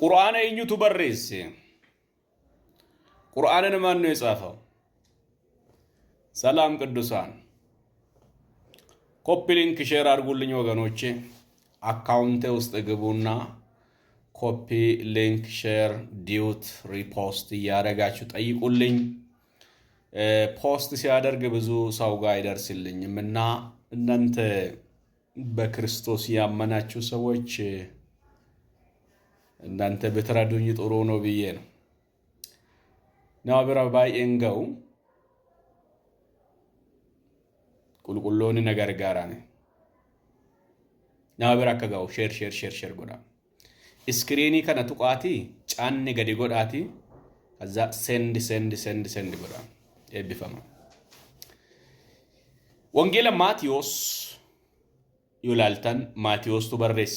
ቁርአን እኙቱ በሬስ ቁርአንን ማን ነው የጻፈው? ሰላም ቅዱሳን ኮፒ ሊንክ ሼር አድርጉልኝ ወገኖቼ። አካውንቴ ውስጥ ግቡና ኮፒ ሊንክ ሼር ዲዩት ሪፖስት እያደረጋችሁ ጠይቁልኝ። ፖስት ሲያደርግ ብዙ ሰው ጋር አይደርስልኝም እና እናንተ በክርስቶስ ያመናችሁ ሰዎች እናንተ ብትረዱኝ ጥሩ ነው ብዬ ነው። ናብራ ባይንገው ቁልቁሎኒ ነገር ጋራኔ ናብራ ከጋው ሼር ጎዳ ስክሪኒ ከነ ቱቃቲ ጫን ገዲ ጎዳቲ ከዛ ሴንድ ጎዳ ኤቢፈማ ወንጌል ማቴዎስ ዩላልታን ማቴዎስ ቱ በሬስ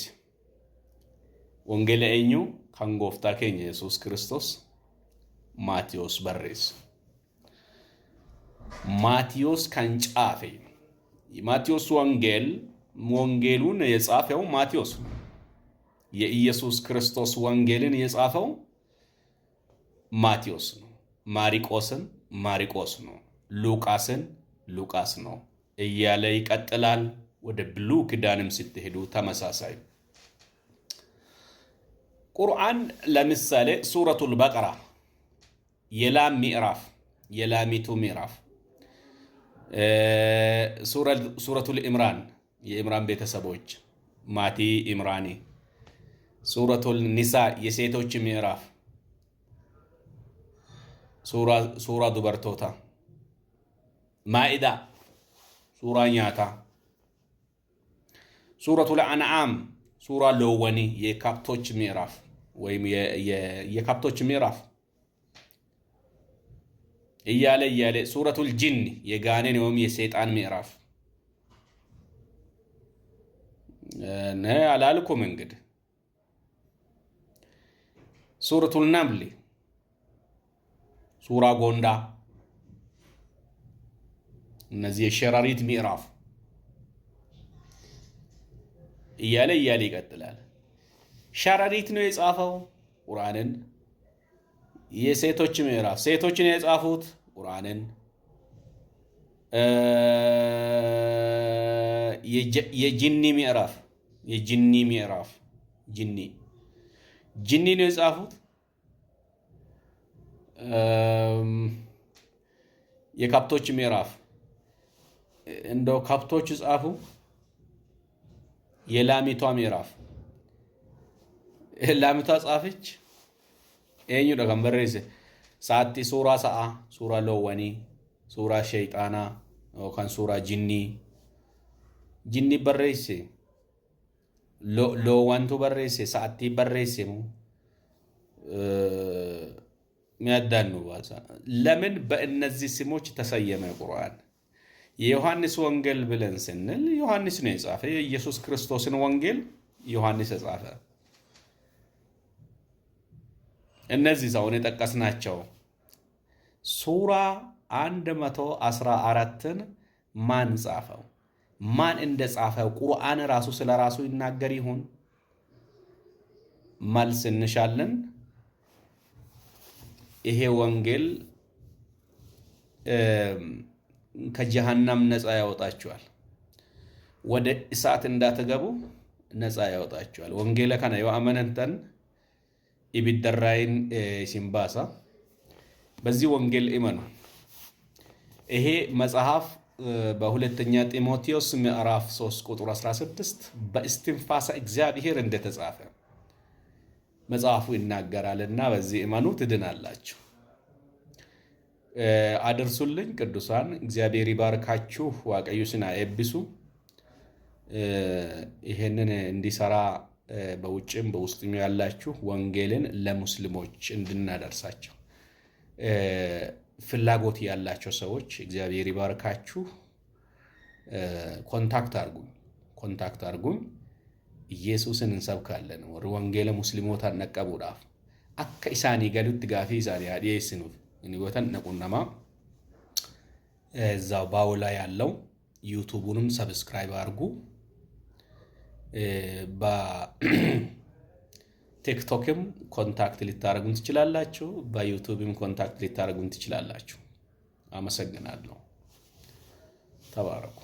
ወንጌል ኤኙ ካንጎፍታ ኬኛ ኢየሱስ ክርስቶስ ማቴዎስ በሬስ ማቴዎስ ካንጫፌ ማቴዎስ ወንጌሉን የጻፈው ማቴዎስ ነው። የኢየሱስ ክርስቶስ ወንጌልን የጻፈው ማቴዎስ ነው። ማሪቆስ ነው። ሉቃስ ነው እያለ ይቀጥላል። ወደ ብሉይ ኪዳንም ስትሄዱ ተመሳሳይ ቁርአን ለምሳሌ ሱረቱል በቀራ የላሚቱ ምዕራፍ ሱረቱል ኢምራን የኢምራን ቤተሰቦች ማቲ ኢምራኒ ሱረቱል ኒሳ የሴቶች ምዕራፍ ሱራ ዱበርቶታ ማኢዳ ሱራ ኛታ ሱረቱል አንዓም ሱራ ሎወኒ የካፕቶች ምዕራፍ ወይም የካፕቶች ምዕራፍ እያለ ሱረቱል ጂን የጋኔን ወይም የሰይጣን ምዕራፍ አላልኩም። እንግዲህ ሱረቱል ነምል ሱራ ጎንዳ እነዚህ የሸራሪት ምዕራፍ እያለ ይቀጥላል። ሸራሪት ነው የጻፈው ቁርአንን። የሴቶች ምዕራፍ ሴቶችን የጻፉት ቁርአንን። የጂኒ ምዕራፍ ጂኒ ነው የጻፉት። የካፕቶች ምዕራፍ እንደው ካፕቶች ጻፉ። የላሚቷ ምዕራፍ ላሚቷ ጻፈች። ኤኙ ደከምበሬስ ሳቲ ሱራ ሎወኒ ሱራ ሸይጣና ወካን ሱራ ጂኒ በሬስ ሎዋንቱ በሬስ ሳቲ በሬስ ሚያዳኑ ባሳ ለምን በእነዚህ ስሞች ተሰየመ ቁርአን? የዮሐንስ ወንጌል ብለን ስንል ዮሐንስ ነው የጻፈ። የኢየሱስ ክርስቶስን ወንጌል ዮሐንስ የጻፈ። እነዚህ ሰውን የጠቀስናቸው ሱራ 114ን ማን ጻፈው? ማን እንደጻፈው ቁርአን ራሱ ስለ ራሱ ይናገር ይሁን? መልስ እንሻለን። ይሄ ወንጌል ከጀሃነም ነፃ ያወጣችኋል፣ ወደ እሳት እንዳትገቡ ነፃ ያወጣችኋል። ወንጌል ከነ የአመነንተን ኢብደራይን ሲምባሳ በዚህ ወንጌል ኢመኑ። ይሄ መጽሐፍ በሁለተኛ ጢሞቴዎስ ምዕራፍ 3 ቁጥር 16 በእስትንፋሰ እግዚአብሔር እንደተጻፈ መጽሐፉ ይናገራልና በዚህ ኢመኑ ትድናላችሁ። አድርሱልኝ ቅዱሳን። እግዚአብሔር ይባርካችሁ። ዋቀዩስና ኤብሱ ይሄንን እንዲሰራ በውጭም በውስጥም ያላችሁ ወንጌልን ለሙስሊሞች እንድናደርሳቸው ፍላጎት ያላቸው ሰዎች እግዚአብሔር ይባርካችሁ። ኮንታክት አድርጉኝ። ኢየሱስን እንሰብካለን። ወንጌል ሙስሊሞታ ነቀቡዳፍ አከ ኢሳኒ ገሉት ጋፊ ኢሳኒ ያዲስኑት እንጎተን ነቁነማ እዛው ባውላ ያለው ዩቲዩቡንም ሰብስክራይብ አድርጉ። ቲክቶክም ኮንታክት ልታደርጉን ትችላላችሁ። በዩቲዩብም ኮንታክት ልታደርጉን ትችላላችሁ። አመሰግናለሁ። ተባረኩ።